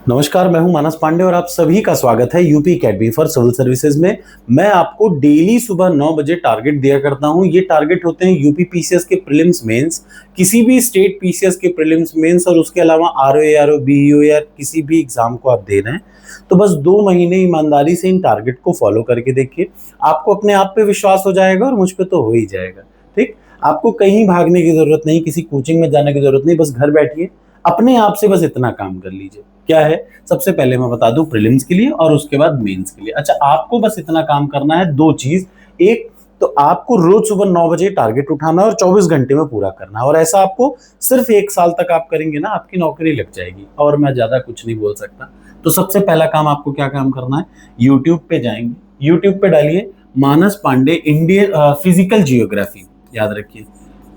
नमस्कार, मैं हूं मानस पांडे और आप सभी का स्वागत है UP Academy for Civil Services में। मैं आपको डेली सुबह 9 बजे टारगेट दिया करता हूं। ये टारगेट होते हैं यूपी पीसीएस के प्रीलिम्स मेंस, किसी भी स्टेट पीसीएस के प्रीलिम्स मेंस और उसके अलावा आरओ आरओ बीईओ या किसी भी एग्जाम को आप दे रहे हैं तो बस 2 महीने ईमानदारी से इन टारगेट को फॉलो करके देखिए। आपको अपने आप पे विश्वास हो जाएगा और मुझ पे तो हो ही जाएगा। ठीक, आपको कहीं भागने की जरूरत नहीं, किसी कोचिंग में जाने की जरूरत नहीं, बस घर बैठिए, अपने आप से बस इतना काम कर लीजिए। क्या है, सबसे पहले मैं बता दूं प्रीलिम्स के लिए और उसके बाद मेंस के लिए। अच्छा, आपको बस इतना काम करना है, 2 चीज। एक तो आपको रोज सुबह 9 बजे टारगेट उठाना और 24 घंटे में पूरा करना है, और ऐसा आपको सिर्फ 1 साल तक आप करेंगे ना, आपकी नौकरी लग जाएगी। और मैं ज्यादा कुछ नहीं बोल सकता। तो सबसे पहला काम आपको क्या काम करना है, यूट्यूब पे जाएंगे, यूट्यूब पे डालिए मानस पांडे इंडियन फिजिकल जियोग्राफी। याद रखिए,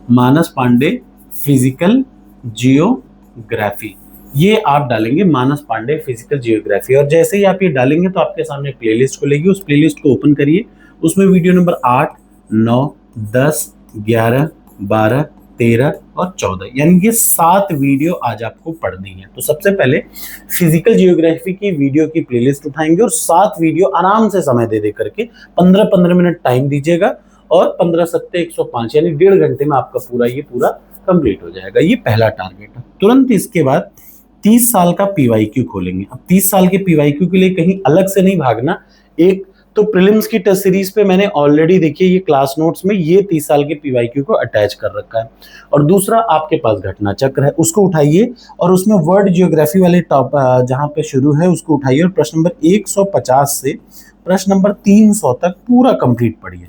मानस पांडे फिजिकल जियोग्राफी, ये आप डालेंगे मानस पांडे फिजिकल जियोग्राफी। और जैसे ही आप ये डालेंगे तो आपके सामने प्लेलिस्ट खुलेगी, उस प्लेलिस्ट को ओपन करिए। उसमें वीडियो नंबर 8, 9, 10, 11, 12, 13 और 14, यानी ये 7 वीडियो आज आपको पढ़नी है। तो सबसे पहले फिजिकल जियोग्राफी की वीडियो की प्लेलिस्ट उठाएंगे और 7 वीडियो आराम से समय दे करके 15-15 मिनट टाइम दीजिएगा और 15 सत्ते 105, यानी 1.5 घंटे में आपका पूरा कंप्लीट हो जाएगा। ये पहला टारगेट है। तुरंत इसके बाद 30 साल का पीवाईक्यू खोलेंगे। अब 30 साल के पीवाईक्यू के लिए कहीं अलग से नहीं भागना। एक तो प्रीलिम्स की टेस्ट सीरीज पे मैंने ऑलरेडी देखिए ये क्लास नोट्स में ये 30 साल के पीवाईक्यू को अटैच कर रखा है। और दूसरा आपके पास घटना चक्र है, उसको उठाइए और उसमें वर्ल्ड जियोग्राफी वाले टॉप जहां पे शुरू है उसको उठाइए और प्रश्न नंबर 150 से प्रश्न नंबर 300 तक पूरा कंप्लीट पढ़िए।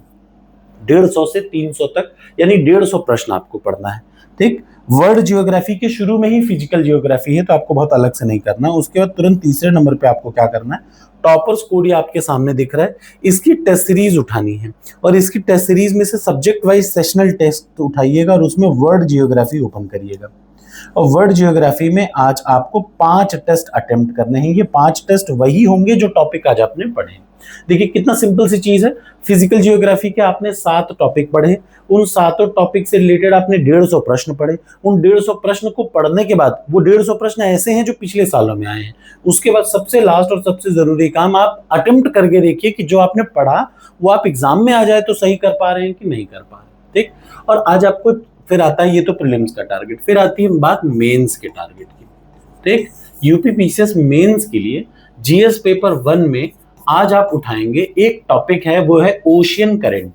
150 से 300 तक, यानी 150 प्रश्न आपको पढ़ना है। ठीक, वर्ल्ड जियोग्राफी के शुरू में ही फिजिकल जियोग्राफी है तो आपको बहुत अलग से नहीं करना। उसके बाद तुरंत तीसरे नंबर पे आपको क्या करना है, टॉपर्स कोड आपके सामने दिख रहा है, इसकी टेस्ट सीरीज उठानी है और इसकी टेस्ट सीरीज में से सब्जेक्ट वाइज सेशनल टेस्ट उठाइएगा और उसमें वर्ल्ड जियोग्राफी ओपन करिएगा। और वर्ल्ड जियोग्राफी में आज आपको 5 टेस्ट अटेम्प्ट करने हैं। ये 5 टेस्ट वही होंगे जो टॉपिक आज आपने पढ़े। देखिए कितना सिंपल सी चीज है। फिजिकल जियोग्राफी के आपने 7 टॉपिक पढ़े, उन 7 टॉपिक से रिलेटेड आपने 150 प्रश्न पढ़े। उन 150 प्रश्न को पढ़ने के बाद वो 150 प्रश्न ऐसे हैं जो पिछले सालों में आए हैं। उसके बाद सबसे लास्ट और सबसे जरूरी काम, आप अटेम्प्ट करके देखिए कि जो आपने पढ़ा वो आप एग्जाम में आ जाए तो सही कर पा रहे हैं कि नहीं कर पा रहे। ठीक, और आज आपको फिर आता है, ये तो प्रीलिम्स का टारगेट, फिर आती है बात मेंस के टारगेट की। ठीक, यूपी पीसीएस मेंस के लिए जीएस पेपर 1 में आज आप उठाएंगे एक टॉपिक है, वो है ओशियन करंट।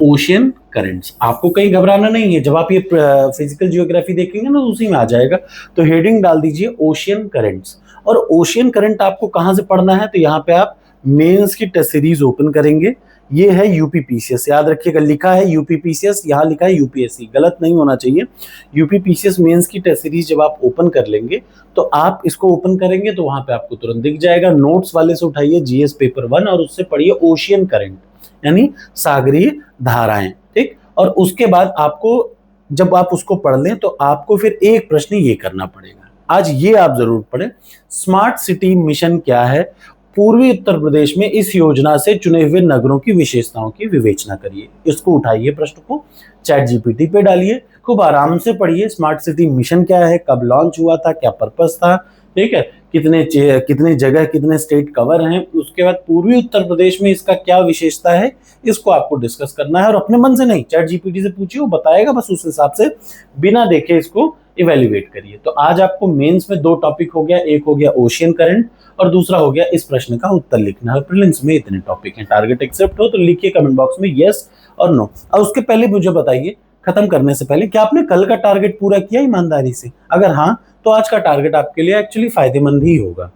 ओशियन करंट्स, आपको कहीं घबराना नहीं है। जब आप ये फिजिकल जियोग्राफी देखेंगे ना उसी में आ जाएगा। तो हेडिंग डाल दीजिए ओशियन करंट्स। और ओशियन करंट आपको कहां से पढ़ना है, तो यहाँ पे आप मेंस की टेस्ट सीरीज ओपन करेंगे। ये है यूपी पीसीएस, याद रखिएगा, लिखा है यूपी पीसीएस, यहाँ लिखा है यूपीएससी, गलत नहीं होना चाहिए। यूपी पीसीएस मेंस की टेस्ट सीरीज जब आप ओपन कर लेंगे तो आप इसको ओपन करेंगे तो वहां पे आपको तुरंत दिख जाएगा। नोट्स वाले से उठाइए जीएस पेपर 1 और उससे पढ़िए ओशियन करंट, यानी सागरीय धाराएं। ठीक, और उसके बाद आपको जब आप उसको पढ़ लें तो आपको फिर एक प्रश्न ये करना पड़ेगा, आज ये आप जरूर पढ़ें, स्मार्ट सिटी मिशन क्या है, पूर्वी उत्तर प्रदेश में इस योजना से चुने हुए नगरों की विशेषताओं की विवेचना करिए। इसको उठाइए, प्रश्न को चैट जीपीटी पे डालिए, खूब आराम से पढ़िए। स्मार्ट सिटी मिशन क्या है, कब लॉन्च हुआ था, क्या पर्पस था, ठीक है, कितने जगह कितने स्टेट कवर हैं, उसके बाद पूर्वी उत्तर प्रदेश में इसका क्या विशेषता है, इसको आपको डिस्कस करना है। और अपने मन से नहीं, चैट जीपीटी से पूछिए, वो बताएगा, बस उस हिसाब से बिना देखे इसको इवेल्युएट करिए। तो आज आपको मेंस में 2 टॉपिक हो गया, एक हो गया ओशियन करंट और दूसरा हो गया इस प्रश्न का उत्तर लिखना है। प्रीलिम्स में इतने टॉपिक हैं। टारगेट एक्सेप्ट हो तो लिखिए कमेंट बॉक्स में यस और नो। और उसके पहले मुझे बताइए, खत्म करने से पहले, क्या आपने कल का टारगेट पूरा किया ईमानदारी से? अगर हाँ, तो आज का टारगेट आपके लिए एक्चुअली फायदेमंद ही होगा।